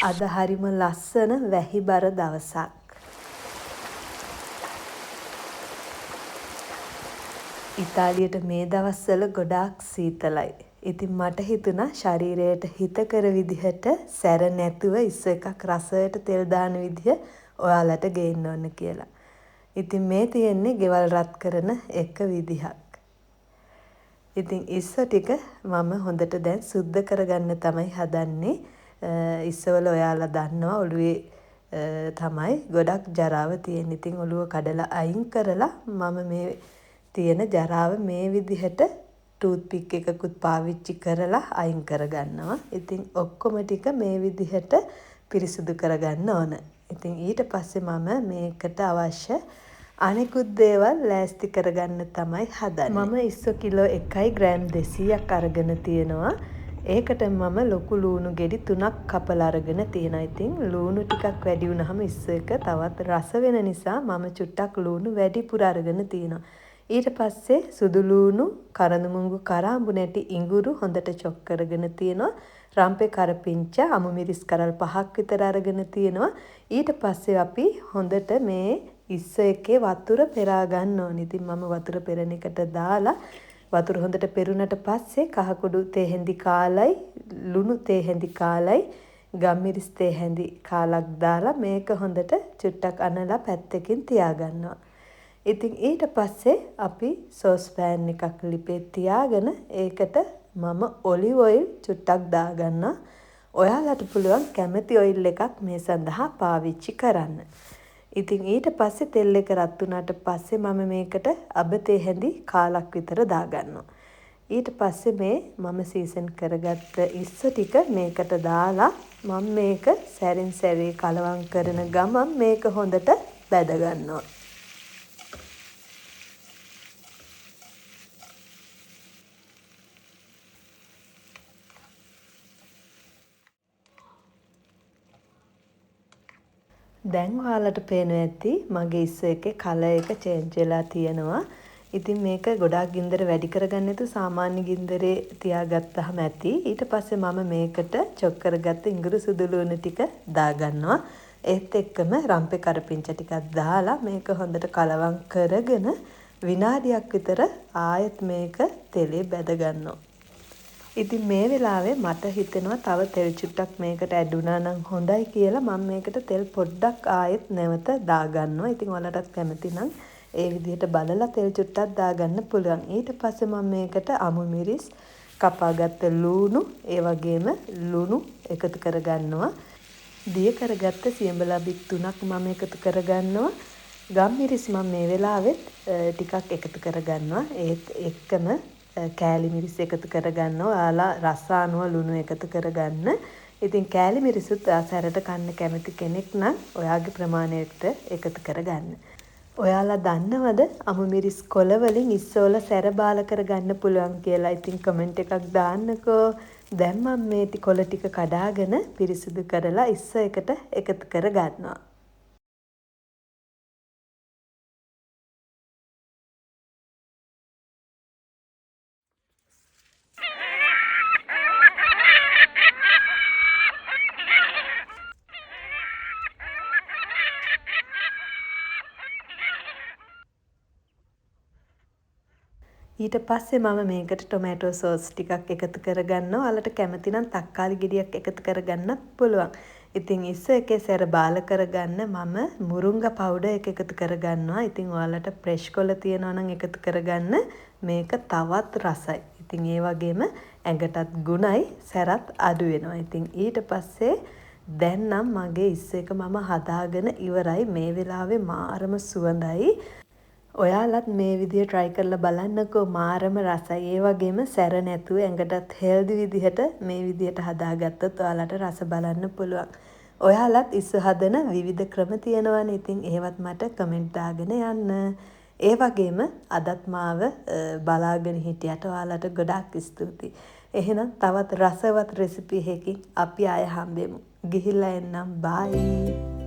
අද හරිම ලස්සන වැහිබර දවසක්. ඉතාලියට මේ දවස්වල ගොඩාක් සීතලයි. ඉතින් මට හිතුණා ශරීරයට හිතකර විදිහට සැර නැතුව ඉස්ස එකක් රසයට තෙල් දාන විදිහ ඔයාලට ගේන්න ඕන කියලා. ඉතින් මේ තියෙන්නේ ගෙවල් රත් කරන එක විදිහක්. ඉතින් ඉස්ස ටික මම හොඳට දැන් සුද්ධ කරගන්න තමයි හදන්නේ. ඉස්සවල ඔයාලා දන්නවා ඔළුවේ තමයි ගොඩක් ජරාව තියෙන. ඉතින් ඔළුව කඩලා අයින් කරලා මම මේ තියෙන ජරාව මේ විදිහට ටූත් පික් එකකුත් පාවිච්චි කරලා අයින් කරගන්නවා. ඉතින් ඔක්කොම ටික මේ විදිහට පිරිසිදු කරගන්න ඕන. ඉතින් ඊට පස්සේ මම මේකට අවශ්‍ය අනෙකුත් දේවල් ලෑස්ති කරගන්න තමයි හදන්නේ. මම ඉස්සෝ කිලෝ 1යි ග්‍රෑම් 200ක් අරගෙන තියෙනවා. ඒකට මම ලොකු ලූණු ගෙඩි 3ක් කපලා අරගෙන තියෙනවා. ඉතින් ලූණු ටිකක් වැඩි වුණාම ඉස්ස එක තවත් රස වෙන නිසා මම චුට්ටක් ලූණු වැඩිපුර අරගෙන තියෙනවා. ඊට පස්සේ සුදු ලූණු, කරඳ මුංගු, කරාඹු නැටි, ඉඟුරු හොඳට චොප් කරගෙන තියෙනවා. රම්පේ කරපිංච, අමු මිරිස් කරල් 5ක් විතර අරගෙන තියෙනවා. ඊට පස්සේ අපි හොඳට මේ ඉස්ස එකේ වතුර පෙරා ගන්න ඕනේ. ඉතින් මම වතුර පෙරණ එකට දාලා වතුර හොඳට පෙරුණට පස්සේ කහ කුඩු තේ හැඳි කාලයි, ලුණු තේ හැඳි කාලයි, ගම්මිරිස් තේ හැඳි කාලක් දාලා මේක හොඳට චුට්ටක් අනලා පැත්තකින් තියාගන්නවා. ඉතින් ඊට පස්සේ අපි සෝස් පෑන් එකක් ලිපේ තියාගෙන ඒකට මම ඔලිව් ඔයිල් චුට්ටක් දාගන්නවා. ඔයාලට පුළුවන් කැමති ඔයිල් එකක් මේ සඳහා පාවිච්චි කරන්න. ඉතින් ඊට පස්සේ තෙල් එක රත් වුණාට පස්සේ මම මේකට අබ තේ හැඳි කාලක් විතර දාගන්නවා. ඊට පස්සේ මේ මම සීසන් කරගත්ත ඉස්ස ටික මේකට දාලා මම මේක සැරින් සැරේ කලවම් කරන ගමන් මේක හොඳට බැද ගන්නවා. දැන් ඔයාලට පේනවා ඇති මගේ ඉස්ස එකේ කලර් එක චේන්ජ් වෙලා තියෙනවා. ඉතින් මේක ගොඩාක් ගින්දර වැඩි කරගන්න නැතුව සාමාන්‍ය ගින්දරේ තියාගත්තාම ඇති. ඊට පස්සේ මම මේකට චොප් කරගත්ත ඉඟුරු සුදු ලුණු ටික දාගන්නවා. ඒත් එක්කම රම්පේ කරපිංච ටිකක් දාලා මේක හොඳට කලවම් කරගෙන විනාඩියක් විතර ආයෙත් මේක තෙලේ බැද ගන්නවා. ඉතින් මේ වෙලාවේ මට හිතෙනවා තව තෙල් චුට්ටක් මේකට ඇඩ් වුණා නම් හොඳයි කියලා මම මේකට තෙල් පොඩ්ඩක් ආයෙත් නැවත දාගන්නවා. ඉතින් ඔයාලටත් කැමති නම් ඒ විදිහට බලලා තෙල් චුට්ටක් දාගන්න පුළුවන්. ඊට පස්සේ මම මේකට අමු මිරිස්, කපාගත්ත ලූණු, ඒ වගේම ලුණු එකතු කරගන්නවා. දිය කරගත්ත සියඹලා බික් 3ක් මම එකතු කරගන්නවා. ගම්මිරිස් මම මේ වෙලාවෙත් ටිකක් එකතු කරගන්නවා. ඒත් එක්කම කෑලි මිරිස් එකතු කරගන්නවා. ඔයාලා රස අනුව ලුණු එකතු කරගන්න. ඉතින් කෑලි මිරිසුත් සැරට කන්න කැමති කෙනෙක් නම් ඔයාගේ ප්‍රමාණයට එකතු කරගන්න. ඔයාලා දන්නවද අමු මිරිස් කොළ වලින් ඉස්සෝල සැර බාල කරගන්න පුළුවන් කියලා? ඉතින් කමෙන්ට් එකක් දාන්නකෝ. දැන් මම මේ කොළ ටික කඩාගෙන පිරිසිදු කරලා ඉස්ස එකට එකතු කරගන්නවා. ඊට පස්සේ මම මේකට ටොමැටෝ සෝස් ටිකක් එකතු කරගන්නවා. ඔයාලට කැමති නම් තක්කාලි ගෙඩියක් එකතු කරගන්නත් පුළුවන්. ඉතින් ඉස්ස එකේ සැර බාල කරගන්න මම මුරුංගා පවුඩර් එක එකතු කරගන්නවා. ඉතින් ඔයාලට ෆ්‍රෙෂ් කොළ තියනවා නම් එකතු කරගන්න. මේක තවත් රසයි. ඉතින් ඒ වගේම ඇඟටත් ගුණයි, සැරත් අඩු වෙනවා. ඉතින් ඊට පස්සේ දැන් නම් මගේ ඉස්ස එක මම හදාගෙන ඉවරයි. මේ වෙලාවේ මාරම සුවඳයි. ඔයාලත් මේ විදිය try කරලා බලන්නකෝ. මාරම රසයි. ඒ වගේම සැර නැතුව ඇඟටත් healthy විදිහට මේ විදියට හදාගත්තොත් ඔයාලට රස බලන්න පුළුවන්. ඔයාලත් ඉස්ස හදන විවිධ ක්‍රම තියෙනවානේ. ඉතින් ඒවත් මට කමෙන්ට් දාගෙන යන්න. ඒ වගේම අදත් මාව බලාගෙන හිටියට ඔයාලට ගොඩාක් ස්තුතියි. එහෙනම් තවත් රසවත් රෙසිපි එකකින් අපි ආය හම්බෙමු. ගිහිල්ලා එන්නම්. bye.